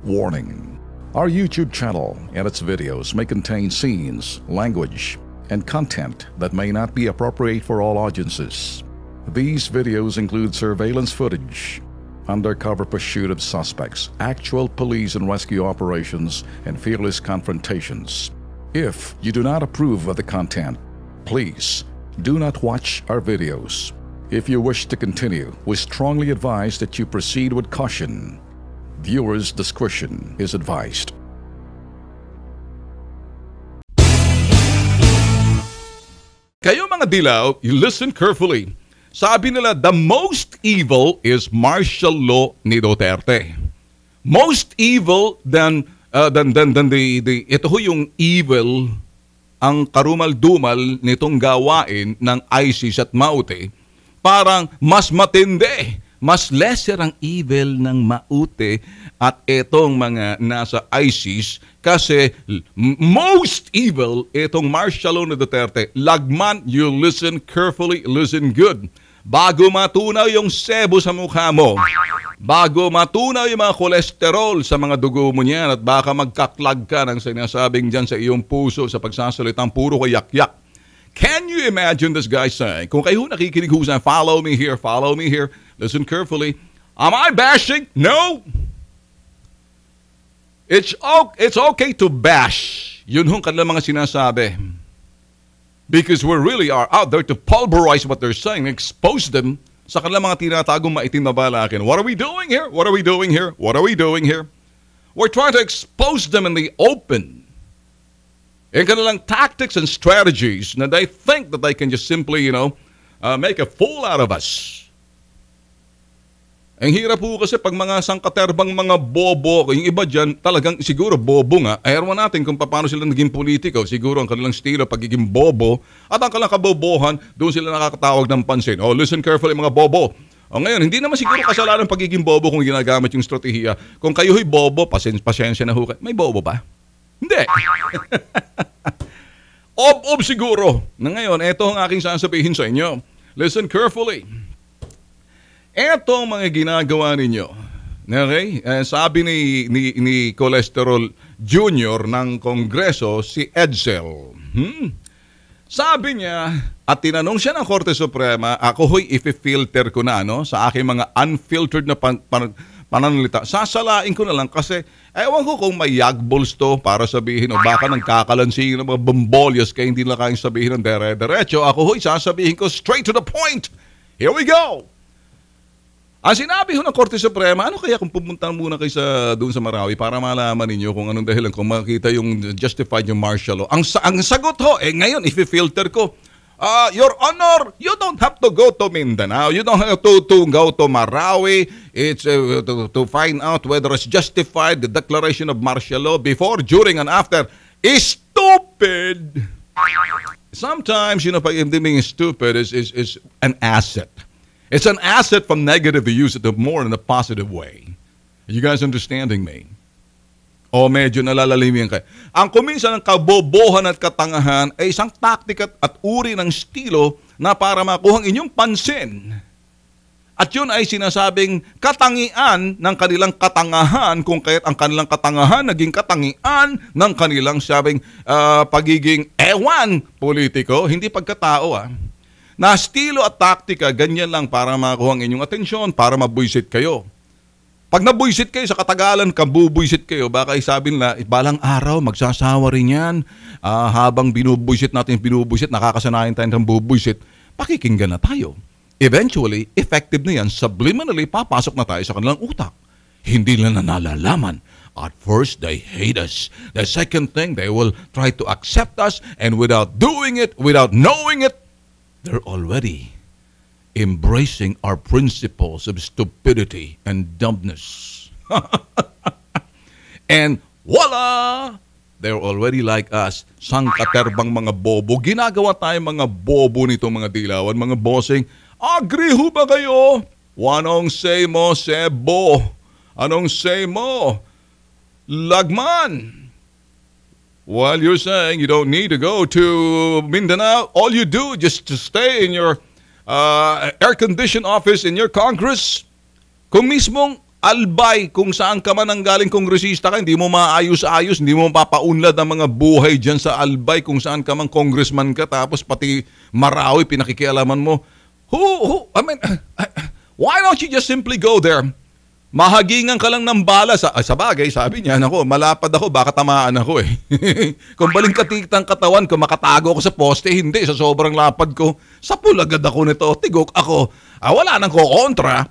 Warning. Our YouTube channel and its videos may contain scenes, language, and content that may not be appropriate for all audiences. These videos include surveillance footage, undercover pursuit of suspects, actual police and rescue operations, and fearless confrontations. If you do not approve of the content, please do not watch our videos. If you wish to continue, we strongly advise that you proceed with caution. Viewers' discretion is advised. Kayo mga dilaw, you listen carefully. Sabi nila, the most evil is martial law ni Duterte. Most evil than ito ho yung evil, ang karumal-dumal nitong gawain ng ISIS at Maute. Parang mas matindi, mas lesser ang evil ng Maute at itong mga nasa ISIS kasi most evil itong martial law ni Duterte. Lagman, you listen carefully, listen good. Bago matunaw yung sebo sa mukha mo, bago matunaw yung mga kolesterol sa mga dugo mo niyan at baka magkaklag ka ng sinasabing dyan sa iyong puso sa pagsasalitang puro kayak-yak. Can you imagine this guy saying, kung kayo nakikinig ho sa follow me here, listen carefully, am I bashing? No! It's okay to bash. Yun hong kanilang mga sinasabi. Because we really are out there to pulverize what they're saying, expose them sa kanilang mga tinatagong maitim na balakin. What are we doing here? What are we doing here? What are we doing here? We're trying to expose them in the open. In kanilang tactics and strategies na they think that they can just simply, make a fool out of us. Ang hirap po kasi pag mga sangkaterbang mga bobo, yung iba dyan talagang siguro bobo nga, ayaw natin kung paano sila naging politiko. Siguro ang kanilang estilo pagiging bobo at ang kanilang kabobohan, doon sila nakakatawag ng pansin. Oh, listen carefully mga bobo. O ngayon, hindi naman siguro kasalanan ng pagiging bobo kung ginagamit yung strategiya. Kung kayo ho'y bobo, pasensya na ho kayo. May bobo ba? Hindi. Ob siguro. Na ngayon, ito ang aking sasabihin sa inyo. Listen carefully. Etong mga ginagawa ninyo, okay? Sabi ni Cholesterol Jr. ng Kongreso, si Edsel. Sabi niya, at tinanong siya ng Korte Suprema, ako ho'y i-filter ko na sa aking mga unfiltered na pananalita. Sasalain ko na lang kasi ewan ko kung may yagbols to para sabihin o baka nagkakalansing ng mga bombolyas kaya hindi lang kayang sabihin ng dere-derecho. Ako ho'y sasabihin ko straight to the point. Here we go! Ang sinabi ho ng Korte Suprema, ano kaya kung pumunta muna kayo doon sa Marawi para malaman ninyo kung anong dahilan, kung makita yung justified yung martial law. Ang sagot ho, ngayon, i-filter ko, Your Honor, you don't have to go to Mindanao. You don't have to go to Marawi. It's to find out whether it's justified, the declaration of martial law before, during, and after. Is stupid. Sometimes, being stupid is an asset. It's an asset from negative to use it more in a positive way. Are you guys understanding me? O medyo nalalalimin kayo. Ang kuminsan ng kabobohan at katangahan ay isang taktik at uri ng estilo na para makuha ang inyong pansin. At yun ay sinasabing katangian ng kanilang katangahan kung kaya't ang kanilang katangahan naging katangian ng kanilang pagiging ewan politiko, hindi pagkatao na estilo at taktika, ganyan lang para makuha ang inyong atensyon, para mabuisit kayo. Pag nabuisit kayo, sa katagalan, kabubuisit kayo, baka isabi nila, balang araw, magsasawa rin yan. Habang binubuisit natin, nakakasanayan tayo ng bubuisit, pakikinggan na tayo. Eventually, effective na yan, subliminally, papasok na tayo sa kanilang utak. Hindi nila nalalaman. At first, they hate us. The second thing, they will try to accept us, and without doing it, without knowing it, they're already embracing our principles of stupidity and dumbness. And voila! They're already like us, sangkaterbang mga bobo. Ginagawa tayo mga bobo nito mga dilawan, mga bossing. Agree ho ba kayo? Anong say mo, Sebo? Anong say mo? Lagman? While you're saying you don't need to go to Mindanao, all you do just to stay in your air-conditioned office in your Congress, kung mismong Albay, kung saan ka man ang galing kongresista ka, hindi mo maayos-ayos, hindi mo mapapaunlad ang mga buhay dyan sa Albay kung saan ka man congressman ka, tapos pati Marawi, pinakikialaman mo. Why don't you just simply go there? Mahagingan ka lang ng bala sa bagay, sabi niya, nako, malapad ako, baka tamaan ako eh. Kung balingkatik ang katawan ko, makatago ako sa poste, hindi, sa sobrang lapad ko, sa pulagad ako nito, tigok ako, wala nang ko kontra.